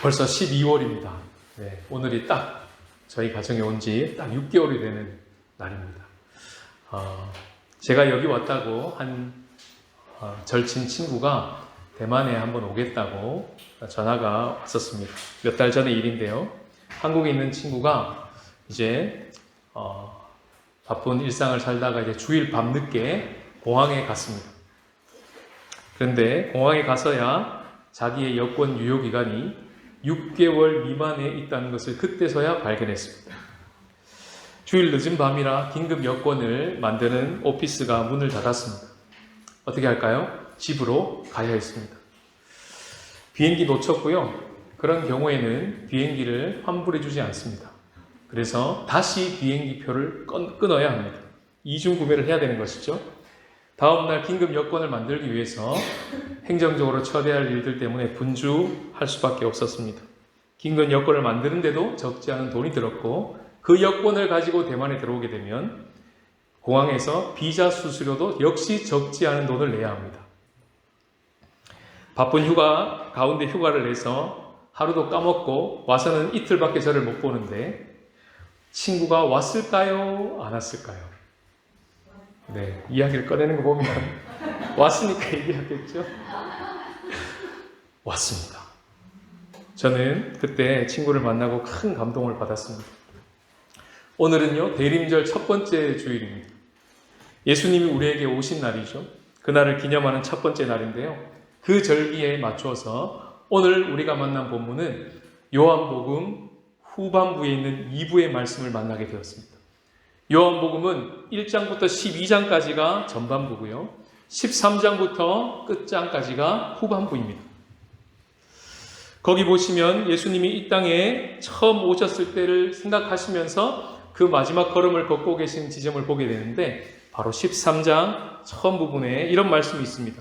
벌써 12월입니다. 네, 오늘이 딱 저희 가정에 온 지 딱 6개월이 되는 날입니다. 제가 여기 왔다고 한 절친 친구가 대만에 한번 오겠다고 전화가 왔었습니다. 몇 달 전의 일인데요. 한국에 있는 친구가 이제 바쁜 일상을 살다가 이제 주일 밤늦게 공항에 갔습니다. 그런데 공항에 가서야 자기의 여권 유효 기간이 6개월 미만에 있다는 것을 그때서야 발견했습니다. 주일 늦은 밤이라 긴급 여권을 만드는 오피스가 문을 닫았습니다. 어떻게 할까요? 집으로 가야 했습니다. 비행기 놓쳤고요. 그런 경우에는 비행기를 환불해 주지 않습니다. 그래서 다시 비행기 표를 끊어야 합니다. 이중 구매를 해야 되는 것이죠. 다음날 긴급 여권을 만들기 위해서 행정적으로 처리할 일들 때문에 분주할 수밖에 없었습니다. 긴급 여권을 만드는데도 적지 않은 돈이 들었고 그 여권을 가지고 대만에 들어오게 되면 공항에서 비자 수수료도 역시 적지 않은 돈을 내야 합니다. 바쁜 휴가 가운데 휴가를 내서 하루도 까먹고 와서는 이틀밖에 저를 못 보는데 친구가 왔을까요? 안 왔을까요? 네, 이야기를 꺼내는 거 보면 왔으니까 얘기하겠죠? 왔습니다. 저는 그때 친구를 만나고 큰 감동을 받았습니다. 오늘은요, 대림절 첫 번째 주일입니다. 예수님이 우리에게 오신 날이죠. 그날을 기념하는 첫 번째 날인데요. 그 절기에 맞춰서 오늘 우리가 만난 본문은 요한복음 후반부에 있는 2부의 말씀을 만나게 되었습니다. 요한복음은 1장부터 12장까지가 전반부고요. 13장부터 끝장까지가 후반부입니다. 거기 보시면 예수님이 이 땅에 처음 오셨을 때를 생각하시면서 그 마지막 걸음을 걷고 계신 지점을 보게 되는데 바로 13장 처음 부분에 이런 말씀이 있습니다.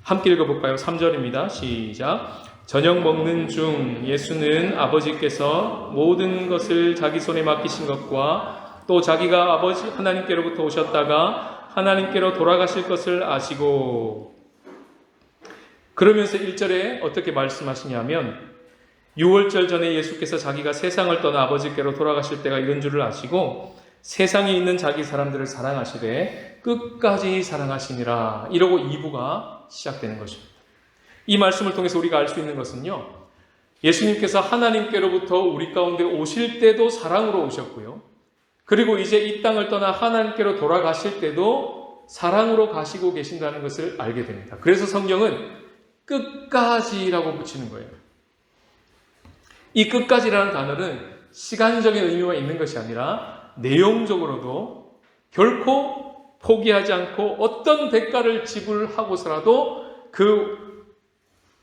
함께 읽어볼까요? 3절입니다. 시작. 저녁 먹는 중 예수는 아버지께서 모든 것을 자기 손에 맡기신 것과 또 자기가 아버지 하나님께로부터 오셨다가 하나님께로 돌아가실 것을 아시고 그러면서 1절에 어떻게 말씀하시냐면 6월절 전에 예수께서 자기가 세상을 떠나 아버지께로 돌아가실 때가 이런 줄을 아시고 세상에 있는 자기 사람들을 사랑하시되 끝까지 사랑하시니라 이러고 2부가 시작되는 것입니다. 이 말씀을 통해서 우리가 알 수 있는 것은요. 예수님께서 하나님께로부터 우리 가운데 오실 때도 사랑으로 오셨고요. 그리고 이제 이 땅을 떠나 하나님께로 돌아가실 때도 사랑으로 가시고 계신다는 것을 알게 됩니다. 그래서 성경은 끝까지라고 붙이는 거예요. 이 끝까지라는 단어는 시간적인 의미가 있는 것이 아니라 내용적으로도 결코 포기하지 않고 어떤 대가를 지불하고서라도 그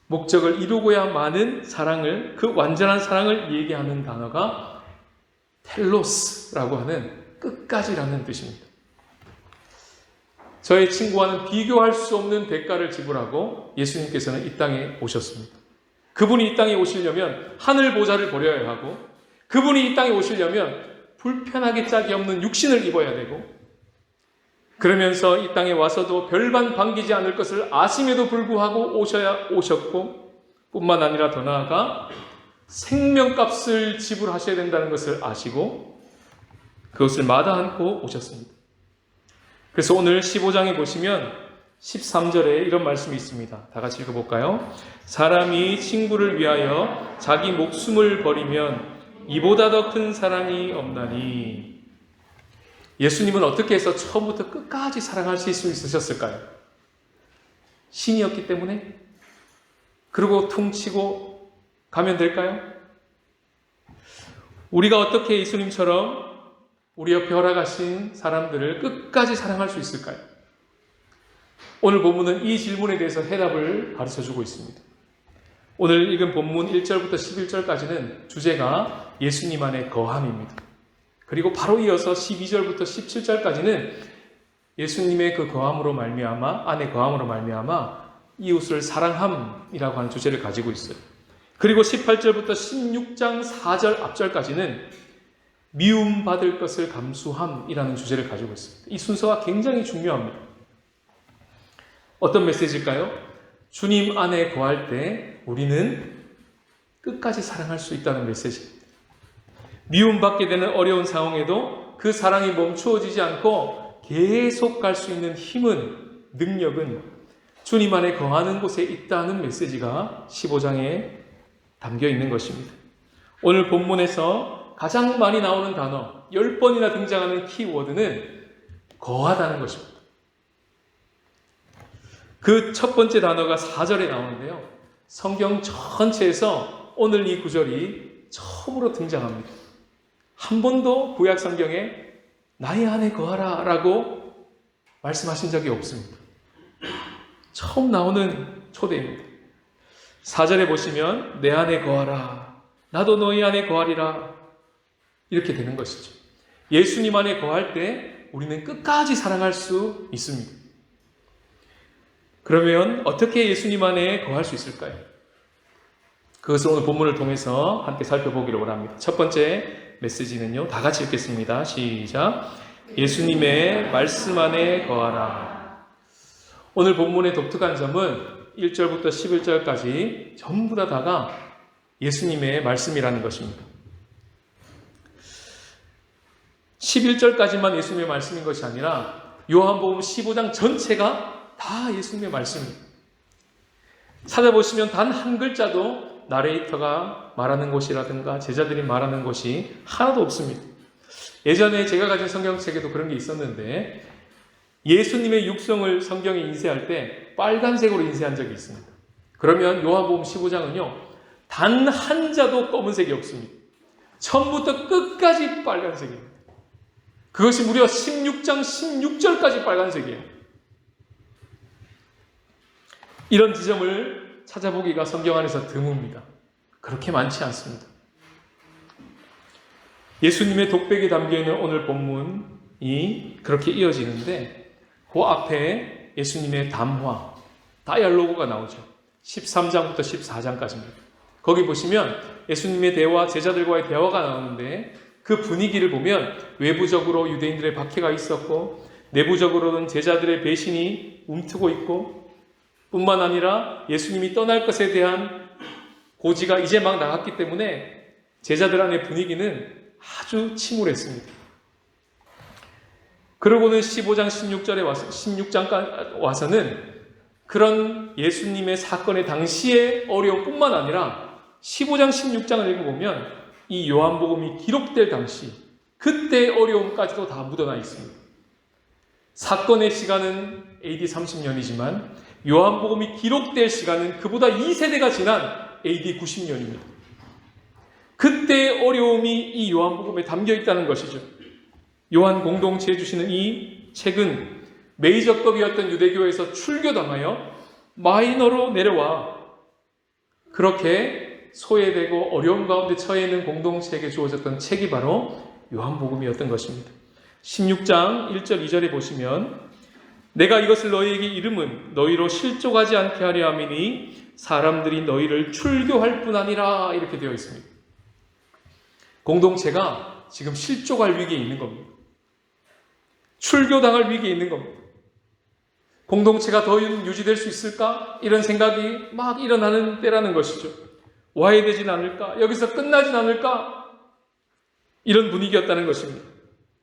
목적을 이루고야만은 사랑을, 그 완전한 사랑을 얘기하는 단어가 텔로스라고 하는 끝까지라는 뜻입니다. 저의 친구와는 비교할 수 없는 대가를 지불하고 예수님께서는 이 땅에 오셨습니다. 그분이 이 땅에 오시려면 하늘 보좌를 버려야 하고 그분이 이 땅에 오시려면 불편하게 짝이 없는 육신을 입어야 되고 그러면서 이 땅에 와서도 별반 반기지 않을 것을 아심에도 불구하고 오셨고 뿐만 아니라 더 나아가 생명값을 지불하셔야 된다는 것을 아시고 그것을 마다 않고 오셨습니다. 그래서 오늘 15장에 보시면 13절에 이런 말씀이 있습니다. 다 같이 읽어볼까요? 사람이 친구를 위하여 자기 목숨을 버리면 이보다 더 큰 사랑이 없나니. 예수님은 어떻게 해서 처음부터 끝까지 사랑하실 수 있으셨을까요? 신이었기 때문에? 그리고 퉁치고 가면 될까요? 우리가 어떻게 예수님처럼 우리 옆에 허락하신 사람들을 끝까지 사랑할 수 있을까요? 오늘 본문은 이 질문에 대해서 해답을 가르쳐주고 있습니다. 오늘 읽은 본문 1절부터 11절까지는 주제가 예수님 안의 거함입니다. 그리고 바로 이어서 12절부터 17절까지는 예수님의 그 거함으로 말미암아 안의 거함으로 말미암아 이웃을 사랑함이라고 하는 주제를 가지고 있어요. 그리고 18절부터 16장 4절 앞절까지는 미움받을 것을 감수함이라는 주제를 가지고 있습니다. 이 순서가 굉장히 중요합니다. 어떤 메시지일까요? 주님 안에 거할 때 우리는 끝까지 사랑할 수 있다는 메시지입니다. 미움받게 되는 어려운 상황에도 그 사랑이 멈추어지지 않고 계속 갈 수 있는 힘은, 능력은 주님 안에 거하는 곳에 있다는 메시지가 15장에 담겨 있는 것입니다. 오늘 본문에서 가장 많이 나오는 단어, 10번이나 등장하는 키워드는 거하다는 것입니다. 그 첫 번째 단어가 4절에 나오는데요. 성경 전체에서 오늘 이 구절이 처음으로 등장합니다. 한 번도 구약 성경에 나의 안에 거하라 라고 말씀하신 적이 없습니다. 처음 나오는 초대입니다. 4절에 보시면 내 안에 거하라, 나도 너희 안에 거하리라, 이렇게 되는 것이죠. 예수님 안에 거할 때 우리는 끝까지 사랑할 수 있습니다. 그러면 어떻게 예수님 안에 거할 수 있을까요? 그것을 오늘 본문을 통해서 함께 살펴보기를 원합니다. 첫 번째 메시지는요, 다 같이 읽겠습니다. 시작. 예수님의 말씀 안에 거하라. 오늘 본문의 독특한 점은 1절부터 11절까지 전부 다가 예수님의 말씀이라는 것입니다. 11절까지만 예수님의 말씀인 것이 아니라 요한복음 15장 전체가 다 예수님의 말씀입니다. 찾아보시면 단 한 글자도 나레이터가 말하는 것이라든가 제자들이 말하는 것이 하나도 없습니다. 예전에 제가 가진 성경책에도 그런 게 있었는데 예수님의 육성을 성경에 인쇄할 때 빨간색으로 인쇄한 적이 있습니다. 그러면 요한복음 15장은요, 단 한 자도 검은색이 없습니다. 처음부터 끝까지 빨간색입니다. 그것이 무려 16장 16절까지 빨간색이에요. 이런 지점을 찾아보기가 성경 안에서 드뭅니다. 그렇게 많지 않습니다. 예수님의 독백이 담겨있는 오늘 본문이 그렇게 이어지는데 그 앞에 예수님의 담화, 다이얼로그가 나오죠. 13장부터 14장까지입니다. 거기 보시면 예수님의 대화, 제자들과의 대화가 나오는데 그 분위기를 보면 외부적으로 유대인들의 박해가 있었고 내부적으로는 제자들의 배신이 움트고 있고 뿐만 아니라 예수님이 떠날 것에 대한 고지가 이제 막 나갔기 때문에 제자들 안의 분위기는 아주 침울했습니다. 그러고는 15장 16절에 와서 16장 와서는 그런 예수님의 사건의 당시의 어려움뿐만 아니라 15장 16장을 읽어보면 이 요한복음이 기록될 당시 그때의 어려움까지도 다 묻어나 있습니다. 사건의 시간은 AD 30년이지만 요한복음이 기록될 시간은 그보다 2세대가 지난 AD 90년입니다. 그때의 어려움이 이 요한복음에 담겨 있다는 것이죠. 요한 공동체에 주시는 이 책은 메이저급이었던 유대교에서 출교당하여 마이너로 내려와 그렇게 소외되고 어려움 가운데 처해 있는 공동체에게 주어졌던 책이 바로 요한복음이었던 것입니다. 16장 1절 2절에 보시면 내가 이것을 너희에게 이름은 너희로 실족하지 않게 하려 함이니 사람들이 너희를 출교할 뿐 아니라 이렇게 되어 있습니다. 공동체가 지금 실족할 위기에 있는 겁니다. 출교당할 위기에 있는 겁니다. 공동체가 더 유지될 수 있을까? 이런 생각이 막 일어나는 때라는 것이죠. 와해되진 않을까? 여기서 끝나진 않을까? 이런 분위기였다는 것입니다.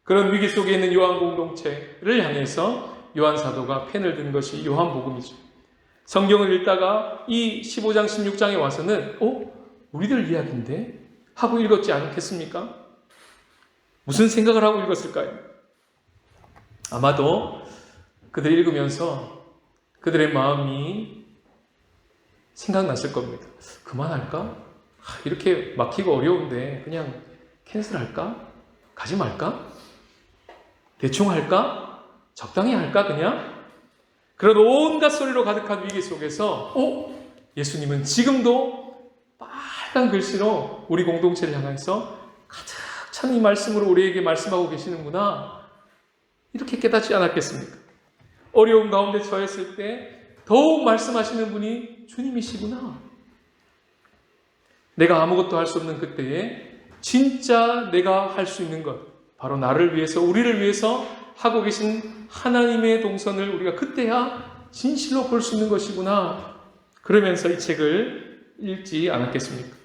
그런 위기 속에 있는 요한 공동체를 향해서 요한 사도가 펜을 든 것이 요한복음이죠. 성경을 읽다가 이 15장 16장에 와서는 우리들 이야기인데? 하고 읽었지 않겠습니까? 무슨 생각을 하고 읽었을까요? 아마도 그들이 읽으면서 그들의 마음이 생각났을 겁니다. 그만할까? 이렇게 막히고 어려운데 그냥 캔슬할까? 가지 말까? 대충 할까? 적당히 할까 그냥? 그런 온갖 소리로 가득한 위기 속에서 예수님은 지금도 빨간 글씨로 우리 공동체를 향해서 가득 찬 이 말씀으로 우리에게 말씀하고 계시는구나. 이렇게 깨닫지 않았겠습니까? 어려운 가운데 처했을 때 더욱 말씀하시는 분이 주님이시구나. 내가 아무것도 할 수 없는 그때에 진짜 내가 할 수 있는 것, 바로 나를 위해서, 우리를 위해서 하고 계신 하나님의 동선을 우리가 그때야 진실로 볼 수 있는 것이구나. 그러면서 이 책을 읽지 않았겠습니까?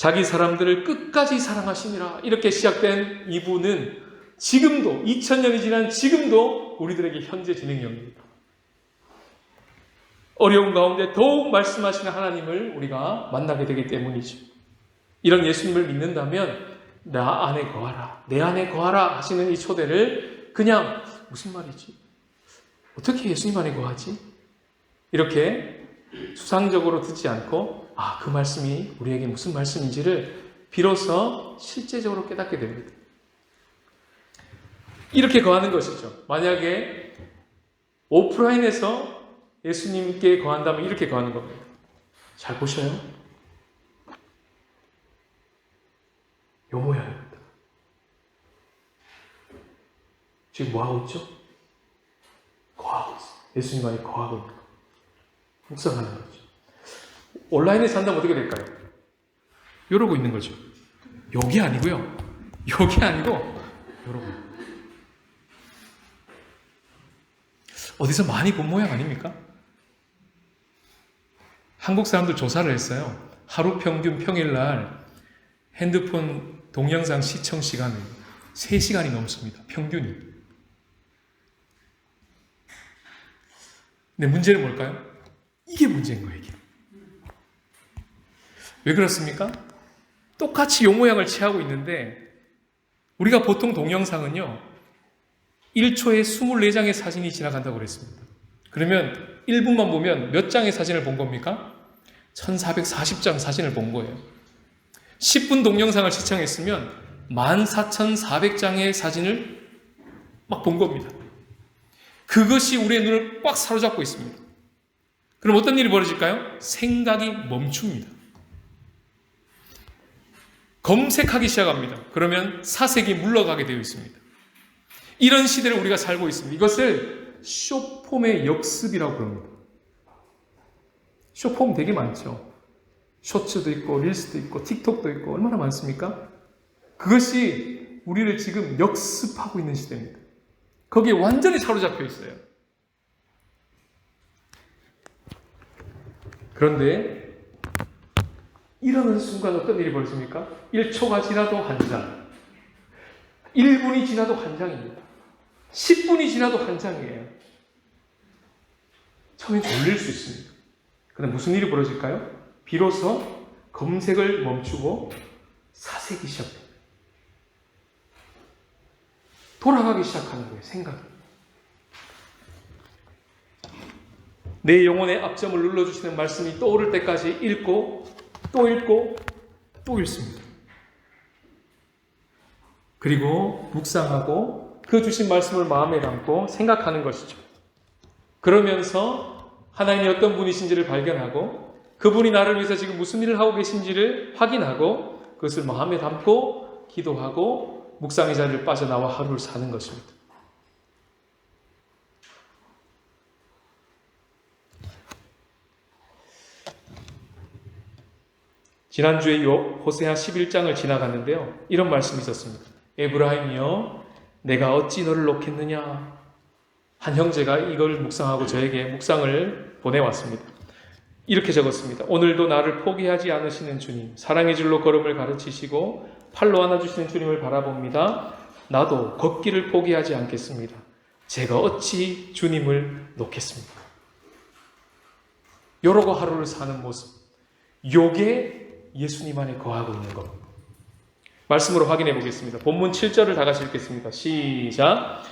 자기 사람들을 끝까지 사랑하시니라. 이렇게 시작된 이부는 지금도 2000년이 지난 지금도 우리들에게 현재 진행형입니다. 어려운 가운데 더욱 말씀하시는 하나님을 우리가 만나게 되기 때문이죠. 이런 예수님을 믿는다면 나 안에 거하라, 내 안에 거하라 하시는 이 초대를 그냥 무슨 말이지? 어떻게 예수님 안에 거하지? 이렇게 수상적으로 듣지 않고 그 말씀이 우리에게 무슨 말씀인지를 비로소 실제적으로 깨닫게 됩니다. 이렇게 거하는 것이죠. 만약에 오프라인에서 예수님께 거한다면 이렇게 거하는 겁니다. 잘 보셔요. 요 모양입니다. 지금 뭐하고 있죠? 거하고 있어요. 예수님 안에 거하고 있는 거예요. 묵상하는 거죠. 온라인에서 한다면 어떻게 될까요? 이러고 있는 거죠. 여기 아니고요. 여기 아니고 이러고. 어디서 많이 본 모양 아닙니까? 한국 사람들 조사를 했어요. 하루 평균 평일날 핸드폰 동영상 시청 시간은 3시간이 넘습니다. 평균이. 근데 문제는 뭘까요? 이게 문제인 거예요. 이게. 왜 그렇습니까? 똑같이 요 모양을 취하고 있는데 우리가 보통 동영상은요 1초에 24장의 사진이 지나간다고 그랬습니다. 그러면 1분만 보면 몇 장의 사진을 본 겁니까? 1440장 사진을 본 거예요. 10분 동영상을 시청했으면 14,400장의 사진을 막 본 겁니다. 그것이 우리의 눈을 꽉 사로잡고 있습니다. 그럼 어떤 일이 벌어질까요? 생각이 멈춥니다. 검색하기 시작합니다. 그러면 사색이 물러가게 되어 있습니다. 이런 시대를 우리가 살고 있습니다. 이것을 숏폼의 역습이라고 부릅니다. 숏폼 되게 많죠. 쇼츠도 있고 릴스도 있고 틱톡도 있고 얼마나 많습니까? 그것이 우리를 지금 역습하고 있는 시대입니다. 거기에 완전히 사로잡혀 있어요. 그런데 이러는 순간 어떤 일이 벌어집니까? 1초가 지나도 한 장, 1분이 지나도 한 장입니다. 10분이 지나도 한 장이에요. 처음엔 졸릴 수 있습니다. 그런데 무슨 일이 벌어질까요? 비로소 검색을 멈추고 사색이 시작됩니다. 돌아가기 시작하는 거예요. 생각이. 내 영혼의 앞점을 눌러주시는 말씀이 떠오를 때까지 읽고 또 읽고 또 읽습니다. 그리고 묵상하고 그 주신 말씀을 마음에 담고 생각하는 것이죠. 그러면서 하나님이 어떤 분이신지를 발견하고 그분이 나를 위해서 지금 무슨 일을 하고 계신지를 확인하고 그것을 마음에 담고 기도하고 묵상의 자리를 빠져나와 하루를 사는 것입니다. 지난주에 호세아 11장을 지나갔는데요. 이런 말씀이 있었습니다. 에브라임이여 내가 어찌 너를 놓겠느냐. 한 형제가 이걸 묵상하고 저에게 묵상을 보내왔습니다. 이렇게 적었습니다. 오늘도 나를 포기하지 않으시는 주님, 사랑의 줄로 걸음을 가르치시고 팔로 안아주시는 주님을 바라봅니다. 나도 걷기를 포기하지 않겠습니다. 제가 어찌 주님을 놓겠습니까? 이러고 하루를 사는 모습, 요게 예수님 안에 거하고 있는 것. 말씀으로 확인해 보겠습니다. 본문 7절을 다 같이 읽겠습니다. 시작.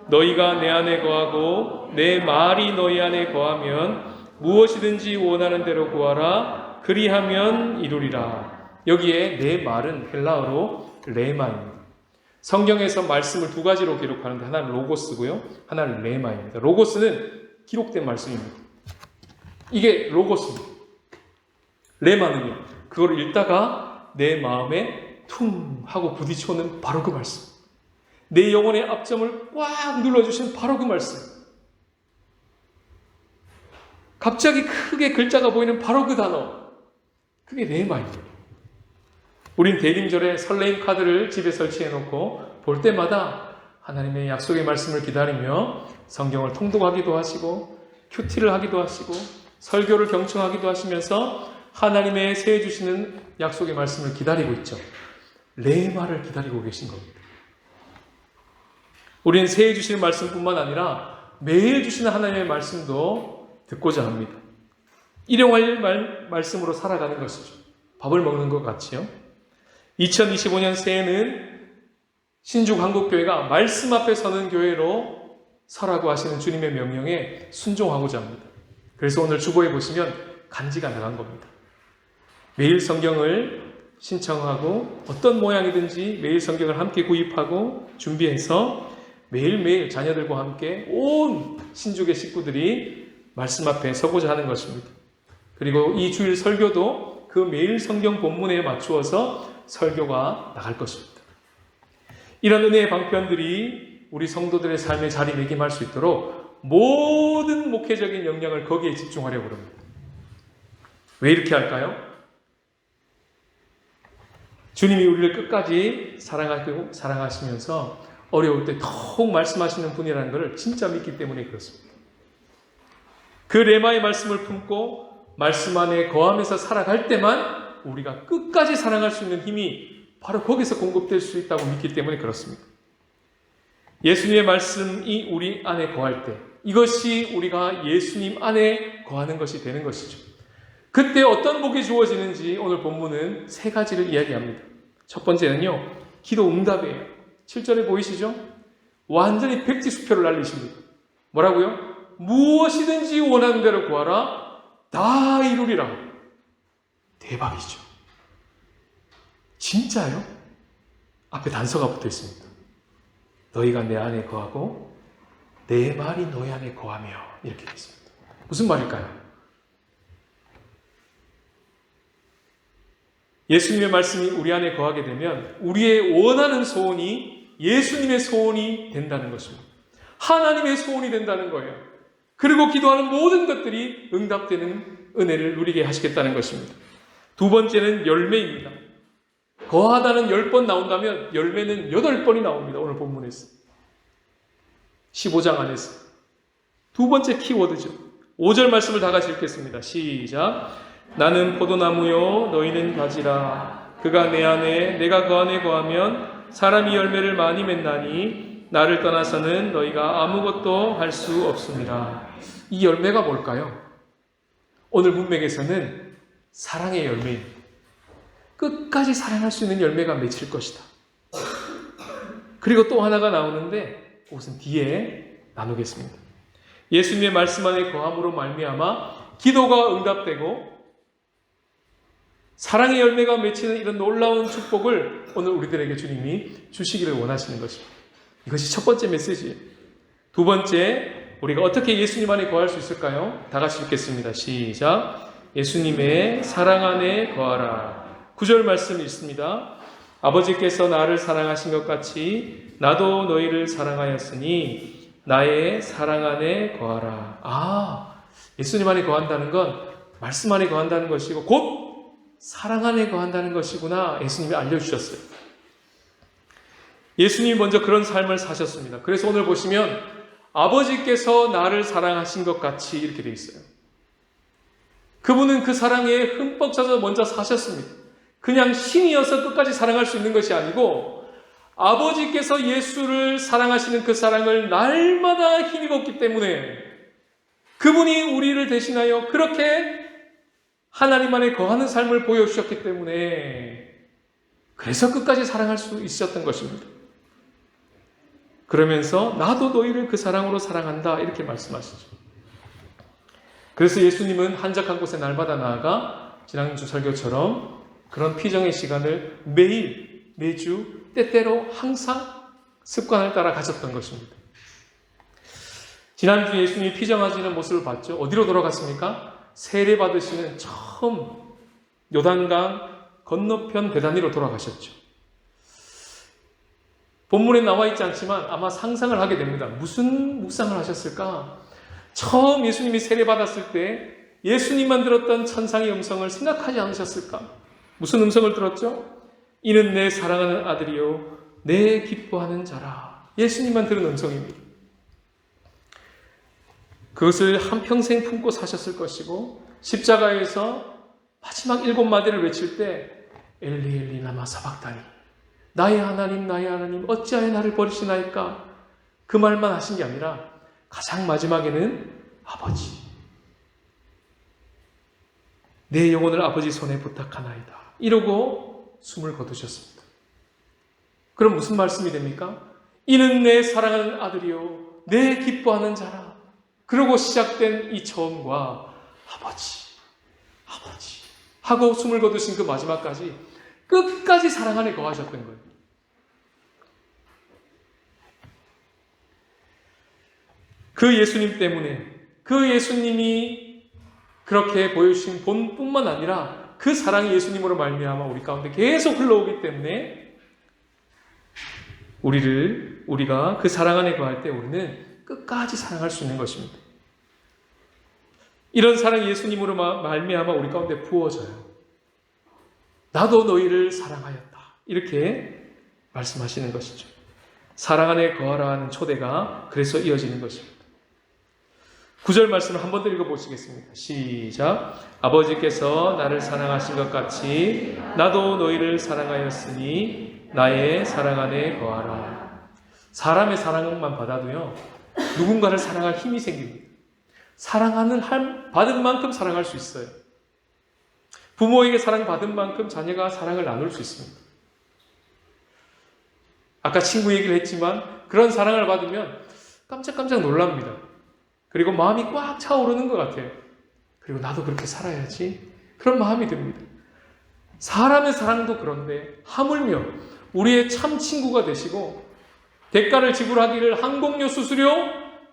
너희가 내 안에 거하고 내 말이 너희 안에 거하면 무엇이든지 원하는 대로 구하라. 그리하면 이루리라. 여기에 내 말은 헬라어로 레마입니다. 성경에서 말씀을 두 가지로 기록하는데 하나는 로고스고요. 하나는 레마입니다. 로고스는 기록된 말씀입니다. 이게 로고스입니다. 레마는요. 그걸 읽다가 내 마음에 퉁 하고 부딪혀오는 바로 그 말씀. 내 영혼의 앞점을 꽉 눌러주시는 바로 그 말씀. 갑자기 크게 글자가 보이는 바로 그 단어. 그게 레마입니다. 우린 대림절에 설레임 카드를 집에 설치해놓고 볼 때마다 하나님의 약속의 말씀을 기다리며 성경을 통독하기도 하시고 큐티를 하기도 하시고 설교를 경청하기도 하시면서 하나님의 새 주시는 약속의 말씀을 기다리고 있죠. 레마를 기다리고 계신 겁니다. 우리는 새 주시는 말씀뿐만 아니라 매일 주시는 하나님의 말씀도 듣고자 합니다. 일용할 말씀으로 살아가는 것이죠. 밥을 먹는 것 같이요. 2025년 새해는 신주 한국교회가 말씀 앞에 서는 교회로 서라고 하시는 주님의 명령에 순종하고자 합니다. 그래서 오늘 주보에 보시면 간지가 나간 겁니다. 매일 성경을 신청하고 어떤 모양이든지 매일 성경을 함께 구입하고 준비해서 매일매일 자녀들과 함께 온 신주계 식구들이 말씀 앞에 서고자 하는 것입니다. 그리고 이 주일 설교도 그 매일 성경 본문에 맞추어서 설교가 나갈 것입니다. 이런 은혜의 방편들이 우리 성도들의 삶에 자리매김할 수 있도록 모든 목회적인 역량을 거기에 집중하려고 합니다. 왜 이렇게 할까요? 주님이 우리를 끝까지 사랑하시면서 어려울 때 더욱 말씀하시는 분이라는 것을 진짜 믿기 때문에 그렇습니다. 그 레마의 말씀을 품고 말씀 안에 거하면서 살아갈 때만 우리가 끝까지 사랑할 수 있는 힘이 바로 거기서 공급될 수 있다고 믿기 때문에 그렇습니다. 예수님의 말씀이 우리 안에 거할 때 이것이 우리가 예수님 안에 거하는 것이 되는 것이죠. 그때 어떤 복이 주어지는지 오늘 본문은 세 가지를 이야기합니다. 첫 번째는요, 기도 응답이에요. 7절에 보이시죠? 완전히 백지수표를 날리십니다. 뭐라고요? 무엇이든지 원하는 대로 구하라 다 이루리라. 대박이죠. 진짜요? 앞에 단서가 붙어 있습니다. 너희가 내 안에 거하고 내 말이 너희 안에 거하며 이렇게 되어 있습니다. 무슨 말일까요? 예수님의 말씀이 우리 안에 거하게 되면 우리의 원하는 소원이 예수님의 소원이 된다는 것입니다. 하나님의 소원이 된다는 거예요. 그리고 기도하는 모든 것들이 응답되는 은혜를 누리게 하시겠다는 것입니다. 두 번째는 열매입니다. 거하다는 10번 나온다면 열매는 8번이 나옵니다. 오늘 본문에서. 15장 안에서. 두 번째 키워드죠. 5절 말씀을 다 같이 읽겠습니다. 시작. 나는 포도나무요 너희는 가지라. 그가 내 안에 내가 그 안에 거하면 사람이 열매를 많이 맺나니 나를 떠나서는 너희가 아무것도 할 수 없습니다. 이 열매가 뭘까요? 오늘 문맥에서는 사랑의 열매입니다. 끝까지 사랑할 수 있는 열매가 맺힐 것이다. 그리고 또 하나가 나오는데 그것은 뒤에 나누겠습니다. 예수님의 말씀 안에 거함으로 말미암아 기도가 응답되고 사랑의 열매가 맺히는 이런 놀라운 축복을 오늘 우리들에게 주님이 주시기를 원하시는 것입니다. 이것이 첫 번째 메시지예요. 두 번째, 우리가 어떻게 예수님 안에 거할 수 있을까요? 다 같이 읽겠습니다. 시작. 예수님의 사랑 안에 거하라. 9절 말씀 읽습니다. 아버지께서 나를 사랑하신 것 같이 나도 너희를 사랑하였으니 나의 사랑 안에 거하라. 예수님 안에 거한다는 건 말씀 안에 거한다는 것이고 곧 사랑 안에 거한다는 것이구나 예수님이 알려주셨어요. 예수님이 먼저 그런 삶을 사셨습니다. 그래서 오늘 보시면 아버지께서 나를 사랑하신 것 같이 이렇게 되어 있어요. 그분은 그 사랑에 흠뻑 젖어 먼저 사셨습니다. 그냥 신이어서 끝까지 사랑할 수 있는 것이 아니고 아버지께서 예수를 사랑하시는 그 사랑을 날마다 힘입었기 때문에 그분이 우리를 대신하여 그렇게 하나님 안에 거하는 삶을 보여주셨기 때문에 그래서 끝까지 사랑할 수 있었던 것입니다. 그러면서 나도 너희를 그 사랑으로 사랑한다 이렇게 말씀하시죠. 그래서 예수님은 한적한 곳에 날마다 나아가 지난주 설교처럼 그런 피정의 시간을 매일, 매주, 때때로 항상 습관을 따라 가졌던 것입니다. 지난주 예수님이 피정하시는 모습을 봤죠. 어디로 돌아갔습니까? 세례 받으시는 처음 요단강 건너편 베다니로 돌아가셨죠. 본문에 나와 있지 않지만 아마 상상을 하게 됩니다. 무슨 묵상을 하셨을까? 처음 예수님이 세례 받았을 때 예수님만 들었던 천상의 음성을 생각하지 않으셨을까? 무슨 음성을 들었죠? 이는 내 사랑하는 아들이요 내 기뻐하는 자라. 예수님만 들은 음성입니다. 그것을 한평생 품고 사셨을 것이고 십자가에서 마지막 7마디를 외칠 때 엘리 엘리 라마 사박다니, 나의 하나님 어찌하여 나를 버리시나이까, 그 말만 하신 게 아니라 가장 마지막에는 아버지, 내 영혼을 아버지 손에 부탁하나이다, 이러고 숨을 거두셨습니다. 그럼 무슨 말씀이 됩니까? 이는 내 사랑하는 아들이요 내 기뻐하는 자라. 그러고 시작된 이 처음과 아버지 하고 숨을 거두신 그 마지막까지 끝까지 사랑 안에 거하셨던 거예요. 그 예수님 때문에, 그 예수님이 그렇게 보여주신 본뿐만 아니라 그 사랑이 예수님으로 말미암아 우리 가운데 계속 흘러오기 때문에 우리가 그 사랑 안에 거할 때 우리는 끝까지 사랑할 수 있는 것입니다. 이런 사랑이 예수님으로 말미암아 우리 가운데 부어져요. 나도 너희를 사랑하였다, 이렇게 말씀하시는 것이죠. 사랑 안에 거하라 하는 초대가 그래서 이어지는 것입니다. 9절 말씀을 한 번 더 읽어보시겠습니다. 시작. 아버지께서 나를 사랑하신 것 같이 나도 너희를 사랑하였으니 나의 사랑 안에 거하라. 사람의 사랑만 받아도요, 누군가를 사랑할 힘이 생깁니다. 받은 만큼 사랑할 수 있어요. 부모에게 사랑받은 만큼 자녀가 사랑을 나눌 수 있습니다. 아까 친구 얘기를 했지만 그런 사랑을 받으면 깜짝깜짝 놀랍니다. 그리고 마음이 꽉 차오르는 것 같아요. 그리고 나도 그렇게 살아야지, 그런 마음이 듭니다. 사람의 사랑도 그런데 하물며 우리의 참 친구가 되시고 대가를 지불하기를 항공료 수수료,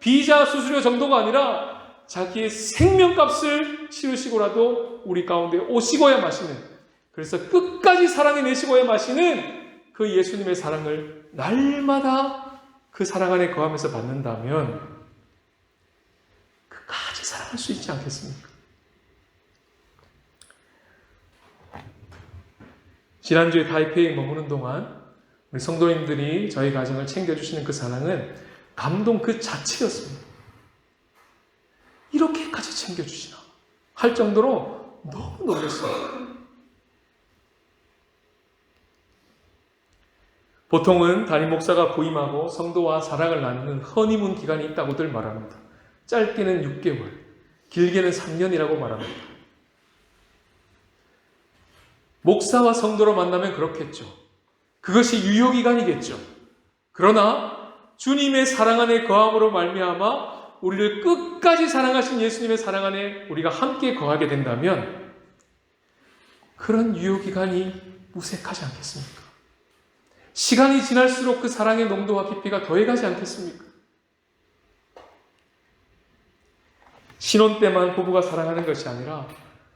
비자 수수료 정도가 아니라 자기의 생명값을 치르시고라도 우리 가운데 오시고야 마시는, 그래서 끝까지 사랑해내시고야 마시는 그 예수님의 사랑을 날마다 그 사랑 안에 거하면서 받는다면 끝까지 사랑할 수 있지 않겠습니까? 지난주에 타이페이에 머무는 동안 우리 성도님들이 저희 가정을 챙겨주시는 그 사랑은 감동 그 자체였습니다. 이렇게까지 챙겨주시나 할 정도로 너무 놀랐어요. 보통은 담임 목사가 부임하고 성도와 사랑을 나누는 허니문 기간이 있다고들 말합니다. 짧게는 6개월, 길게는 3년이라고 말합니다. 목사와 성도로 만나면 그렇겠죠. 그것이 유효기간이겠죠. 그러나 주님의 사랑 안에 거함으로 말미암아 우리를 끝까지 사랑하신 예수님의 사랑 안에 우리가 함께 거하게 된다면 그런 유효기간이 무색하지 않겠습니까? 시간이 지날수록 그 사랑의 농도와 깊이가 더해가지 않겠습니까? 신혼 때만 부부가 사랑하는 것이 아니라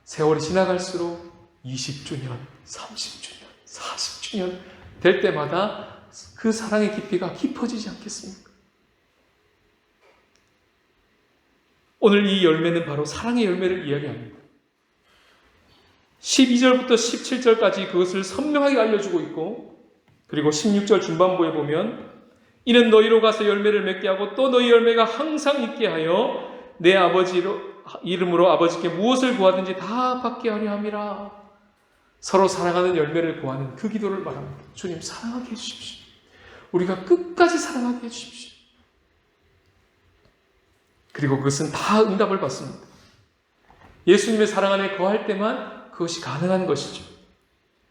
세월이 지나갈수록 20주년, 30주년, 40주년 될 때마다 그 사랑의 깊이가 깊어지지 않겠습니까? 오늘 이 열매는 바로 사랑의 열매를 이야기합니다. 12절부터 17절까지 그것을 선명하게 알려주고 있고, 그리고 16절 중반부에 보면 이는 너희로 가서 열매를 맺게 하고 또 너희 열매가 항상 있게 하여 내 아버지 이름으로 아버지께 무엇을 구하든지 다 받게 하려 함이라. 서로 사랑하는 열매를 구하는 그 기도를 말합니다. 주님 사랑하게 해주십시오. 우리가 끝까지 사랑하게 해주십시오. 그리고 그것은 다 응답을 받습니다. 예수님의 사랑 안에 거할 때만 그것이 가능한 것이죠.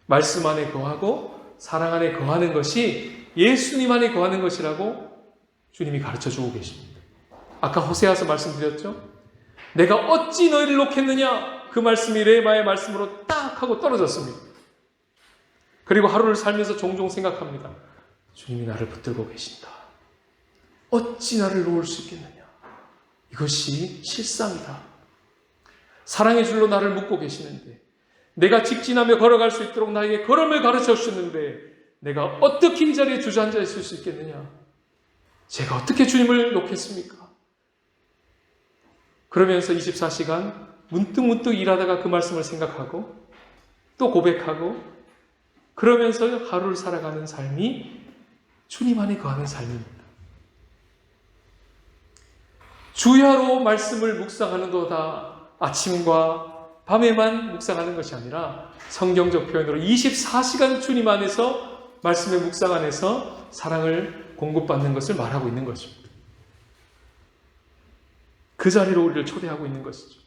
말씀 안에 거하고 사랑 안에 거하는 것이 예수님 안에 거하는 것이라고 주님이 가르쳐주고 계십니다. 아까 호세아서 말씀드렸죠? 내가 어찌 너희를 놓겠느냐, 그 말씀이 레마의 말씀으로 딱 하고 떨어졌습니다. 그리고 하루를 살면서 종종 생각합니다. 주님이 나를 붙들고 계신다. 어찌 나를 놓을 수 있겠느냐. 이것이 실상이다. 사랑의 줄로 나를 묶고 계시는데, 내가 직진하며 걸어갈 수 있도록 나에게 걸음을 가르쳐 주셨는데 내가 어떻게 이 자리에 주저앉아 있을 수 있겠느냐. 제가 어떻게 주님을 놓겠습니까? 그러면서 24시간 문득문득 일하다가 그 말씀을 생각하고 또 고백하고 그러면서 하루를 살아가는 삶이 주님 안에 거하는 삶입니다. 주야로 말씀을 묵상하는 도다 아침과 밤에만 묵상하는 것이 아니라 성경적 표현으로 24시간 주님 안에서 말씀의 묵상 안에서 사랑을 공급받는 것을 말하고 있는 것입니다. 그 자리로 우리를 초대하고 있는 것이죠.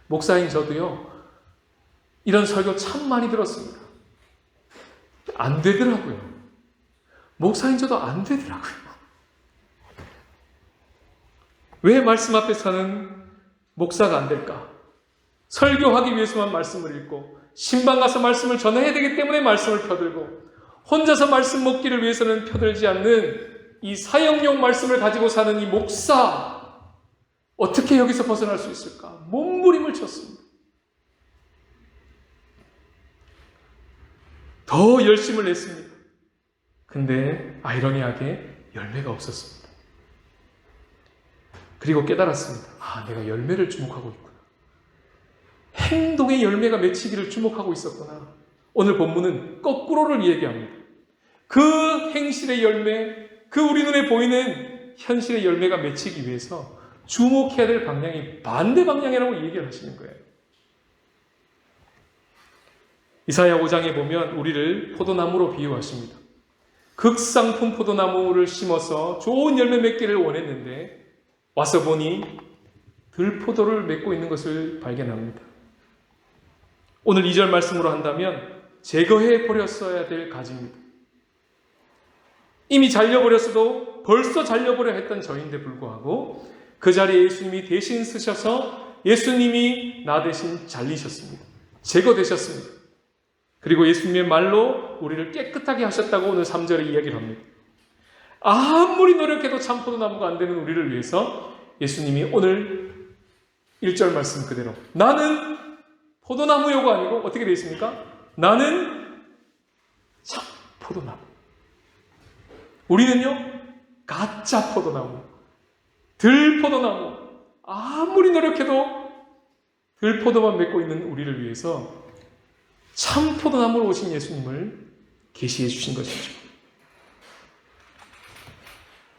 목사인 저도요, 이런 설교 참 많이 들었습니다. 안 되더라고요. 목사인 저도 안 되더라고요. 왜 말씀 앞에서는 목사가 안 될까? 설교하기 위해서만 말씀을 읽고 신방 가서 말씀을 전해야 되기 때문에 말씀을 펴들고 혼자서 말씀 먹기를 위해서는 펴들지 않는 이 사역용 말씀을 가지고 사는 이 목사, 어떻게 여기서 벗어날 수 있을까? 몸부림을 쳤습니다. 더 열심을 냈습니다. 근데 아이러니하게 열매가 없었습니다. 그리고 깨달았습니다. 내가 열매를 주목하고 있구나. 행동의 열매가 맺히기를 주목하고 있었구나. 오늘 본문은 거꾸로를 얘기합니다. 그 행실의 열매, 그 우리 눈에 보이는 현실의 열매가 맺히기 위해서 주목해야 될 방향이 반대 방향이라고 얘기를 하시는 거예요. 이사야 5장에 보면 우리를 포도나무로 비유하십니다. 극상품 포도나무를 심어서 좋은 열매 맺기를 원했는데 와서 보니 들포도를 맺고 있는 것을 발견합니다. 오늘 2절 말씀으로 한다면 제거해 버렸어야 될 가지입니다. 이미 잘려버렸어도 벌써 잘려버려 했던 저인데 불구하고 그 자리에 예수님이 대신 쓰셔서 예수님이 나 대신 잘리셨습니다. 제거되셨습니다. 그리고 예수님의 말로 우리를 깨끗하게 하셨다고 오늘 3절에 이야기를 합니다. 아무리 노력해도 참 포도나무가 안 되는 우리를 위해서 예수님이 오늘 1절 말씀 그대로 나는 포도나무요가 아니고 어떻게 되어 있습니까? 나는 참 포도나무. 우리는요, 가짜 포도나무, 들포도나무. 아무리 노력해도 들포도만 맺고 있는 우리를 위해서 참 포도나무로 오신 예수님을 계시해 주신 것이죠.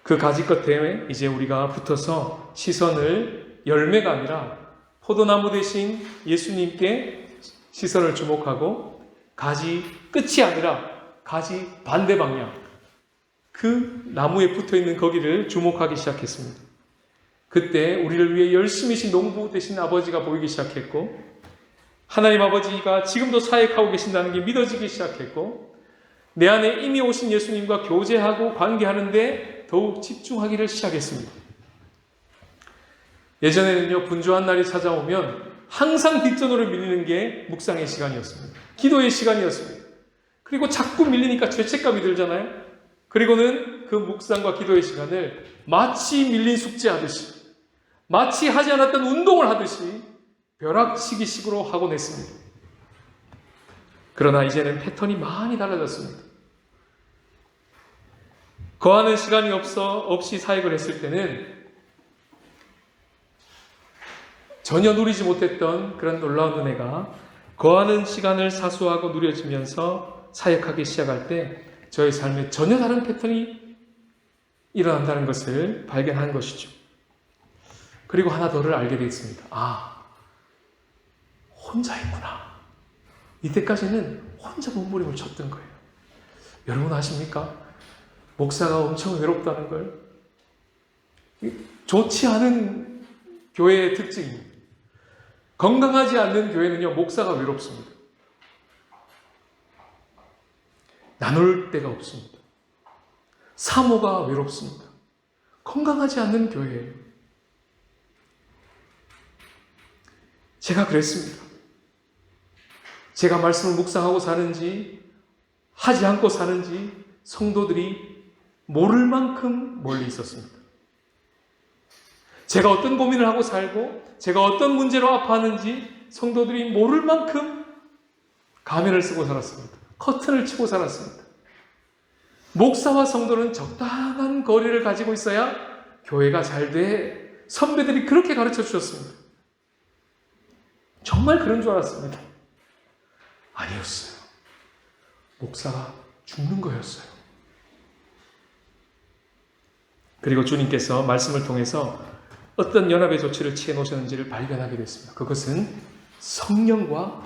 그 가지 끝에 이제 우리가 붙어서 시선을 열매가 아니라 포도나무 대신 예수님께 시선을 주목하고 가지 끝이 아니라 가지 반대 방향, 그 나무에 붙어있는 거기를 주목하기 시작했습니다. 그때 우리를 위해 열심히신 농부 되신 아버지가 보이기 시작했고 하나님 아버지가 지금도 사역하고 계신다는 게 믿어지기 시작했고 내 안에 이미 오신 예수님과 교제하고 관계하는데 더욱 집중하기를 시작했습니다. 예전에는요, 분주한 날이 찾아오면 항상 뒷전으로 밀리는 게 묵상의 시간이었습니다. 기도의 시간이었습니다. 그리고 자꾸 밀리니까 죄책감이 들잖아요. 그리고는 그 묵상과 기도의 시간을 마치 밀린 숙제하듯이, 마치 하지 않았던 운동을 하듯이 벼락치기식으로 하곤 했습니다. 그러나 이제는 패턴이 많이 달라졌습니다. 거하는 시간이 없이 사역을 했을 때는 전혀 누리지 못했던 그런 놀라운 은혜가 거하는 시간을 사수하고 누려지면서 사역하기 시작할 때 저의 삶에 전혀 다른 패턴이 일어난다는 것을 발견한 것이죠. 그리고 하나 더를 알게 되었습니다. 혼자 있구나. 이때까지는 혼자 몸부림을 쳤던 거예요. 여러분 아십니까? 목사가 엄청 외롭다는 걸. 좋지 않은 교회의 특징입니다. 건강하지 않는 교회는요, 목사가 외롭습니다. 나눌 데가 없습니다. 사모가 외롭습니다. 건강하지 않는 교회예요. 제가 그랬습니다. 제가 말씀을 묵상하고 사는지 하지 않고 사는지 성도들이 모를 만큼 멀리 있었습니다. 제가 어떤 고민을 하고 살고 제가 어떤 문제로 아파하는지 성도들이 모를 만큼 가면을 쓰고 살았습니다. 커튼을 치고 살았습니다. 목사와 성도는 적당한 거리를 가지고 있어야 교회가 잘 돼. 선배들이 그렇게 가르쳐 주셨습니다. 정말 그런 줄 알았습니다. 아니었어요. 목사가 죽는 거였어요. 그리고 주님께서 말씀을 통해서 어떤 연합의 조치를 취해 놓으셨는지를 발견하게 됐습니다. 그것은 성령과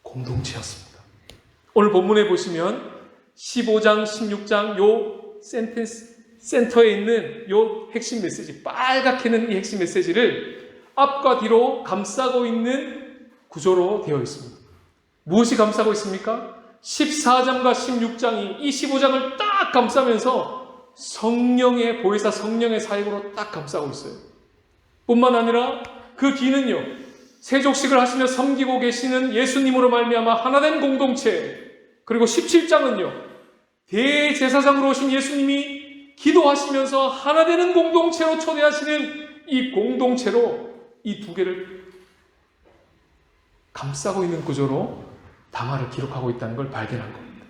공동체였습니다. 오늘 본문에 보시면 15장, 16장 요 센터에 있는 요 핵심 메시지, 빨갛게는 이 핵심 메시지를 앞과 뒤로 감싸고 있는 구조로 되어 있습니다. 무엇이 감싸고 있습니까? 14장과 16장이 이 15장을 딱 감싸면서 성령의 보혜사, 성령의 사역으로 딱 감싸고 있어요. 뿐만 아니라 그 뒤는요, 세족식을 하시며 섬기고 계시는 예수님으로 말미암아 하나된 공동체, 그리고 17장은요, 대제사장으로 오신 예수님이 기도하시면서 하나되는 공동체로 초대하시는 이 공동체로 이 두 개를 감싸고 있는 구조로 담화를 기록하고 있다는 걸 발견한 겁니다.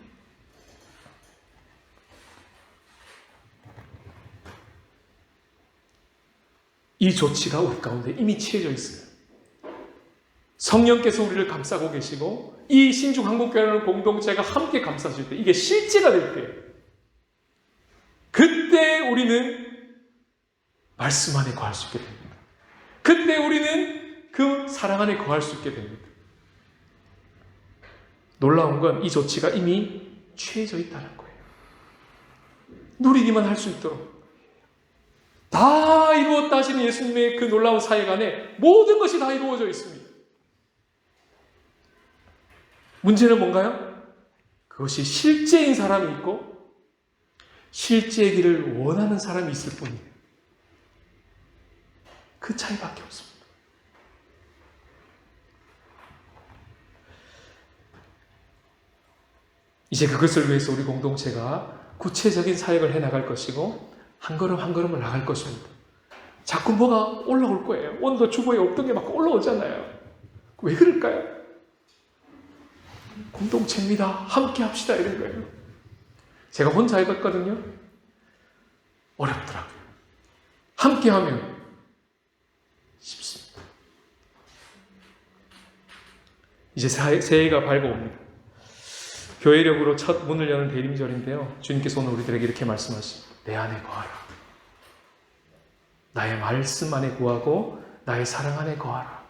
이 조치가 우리 가운데 이미 취해져 있어요. 성령께서 우리를 감싸고 계시고 이 신중한국교회라는 공동체가 함께 감싸질 때, 이게 실제가 될 때, 그때 우리는 말씀 안에 거할 수 있게 됩니다. 그때 우리는 그 사랑 안에 거할 수 있게 됩니다. 놀라운 건 이 조치가 이미 취해져 있다는 거예요. 누리기만 할 수 있도록 다 이루었다 하시는 예수님의 그 놀라운 사역 안에 모든 것이 다 이루어져 있습니다. 문제는 뭔가요? 그것이 실제인 사람이 있고 실제의 길을 원하는 사람이 있을 뿐이에요. 그 차이밖에 없습니다. 이제 그것을 위해서 우리 공동체가 구체적인 사역을 해나갈 것이고 한 걸음 한 걸음을 나갈 것입니다. 자꾸 뭐가 올라올 거예요. 온도 주보에 없던 게 막 올라오잖아요. 왜 그럴까요? 공동체입니다. 함께 합시다. 이런 거예요. 제가 혼자 해봤거든요. 어렵더라고요. 함께 하면 쉽습니다. 이제 새해가 밝아옵니다. 교회력으로 첫 문을 여는 대림절인데요. 주님께서 오늘 우리들에게 이렇게 말씀하십니다. 내 안에 거하라. 나의 말씀 안에 거하고 나의 사랑 안에 거하라.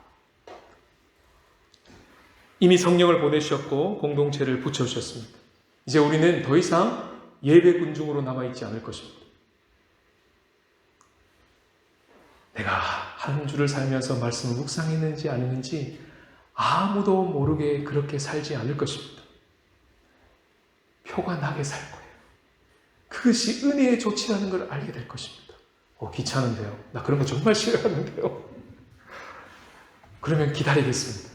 이미 성령을 보내주셨고 공동체를 붙여주셨습니다. 이제 우리는 더 이상 예배 군중으로 남아있지 않을 것입니다. 내가 한 주를 살면서 말씀을 묵상했는지 안 했는지 아무도 모르게 그렇게 살지 않을 것입니다. 표가 나게 살 거예요. 그것이 은혜의 조치라는 걸 알게 될 것입니다. 귀찮은데요. 나 그런 거 정말 싫어하는데요. 그러면 기다리겠습니다.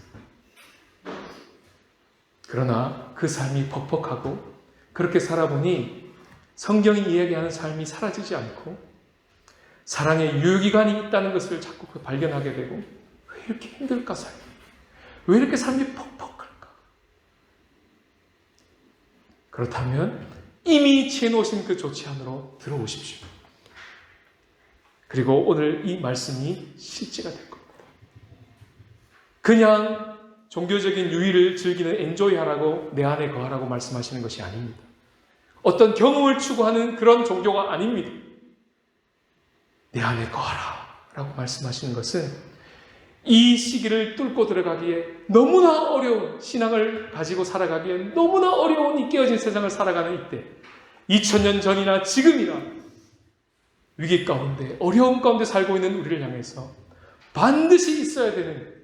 그러나 그 삶이 퍽퍽하고 그렇게 살아보니 성경이 이야기하는 삶이 사라지지 않고 사랑의 유효기간이 있다는 것을 자꾸 발견하게 되고 왜 이렇게 힘들까 삶이? 왜 이렇게 삶이 퍽퍽할까? 그렇다면 이미 취해놓으신 그 조치 안으로 들어오십시오. 그리고 오늘 이 말씀이 실제가 될 겁니다. 그냥 종교적인 유의를 즐기는 엔조이하라고 내 안에 거하라고 말씀하시는 것이 아닙니다. 어떤 경험을 추구하는 그런 종교가 아닙니다. 내 안에 거하라 라고 말씀하시는 것은 이 시기를 뚫고 들어가기에 너무나 어려운 신앙을 가지고 살아가기에 너무나 어려운 이 깨어진 세상을 살아가는 이때 2000년 전이나 지금이나 위기 가운데 어려움 가운데 살고 있는 우리를 향해서 반드시 있어야 되는,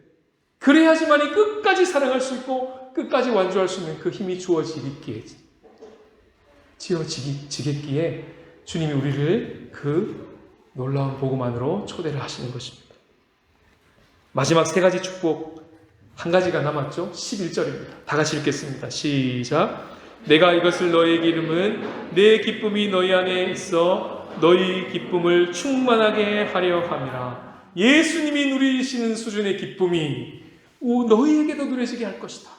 그래야지만이 끝까지 사랑할 수 있고 끝까지 완주할 수 있는 그 힘이 지어지겠기에 주님이 우리를 그 놀라운 복음 안으로 초대를 하시는 것입니다. 마지막 세 가지 축복 한 가지가 남았죠. 11절입니다. 다 같이 읽겠습니다. 시작. 내가 이것을 너희에게 이름은 내 기쁨이 너희 안에 있어 너희 기쁨을 충만하게 하려 함이라. 예수님이 누리시는 수준의 기쁨이 너희에게도 누려지게 할 것이다.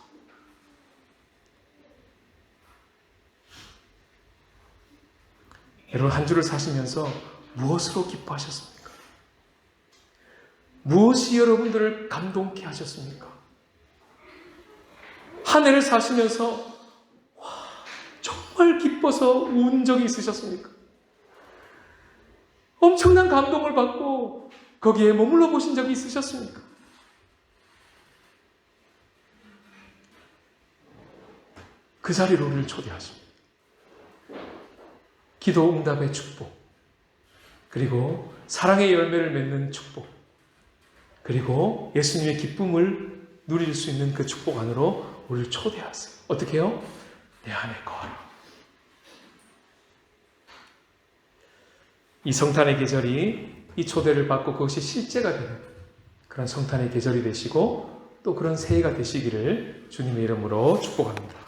여러분, 한 주를 사시면서 무엇으로 기뻐하셨습니까? 무엇이 여러분들을 감동케 하셨습니까? 한 해를 사시면서 정말 기뻐서 운 적이 있으셨습니까? 엄청난 감동을 받고 거기에 머물러 보신 적이 있으셨습니까? 그 자리로 우리를 초대하십니다. 기도 응답의 축복, 그리고 사랑의 열매를 맺는 축복, 그리고 예수님의 기쁨을 누릴 수 있는 그 축복 안으로 우리를 초대하세요. 어떻게 해요? 내 안에 거하라. 이 성탄의 계절이 이 초대를 받고 그것이 실제가 되는 그런 성탄의 계절이 되시고 또 그런 새해가 되시기를 주님의 이름으로 축복합니다.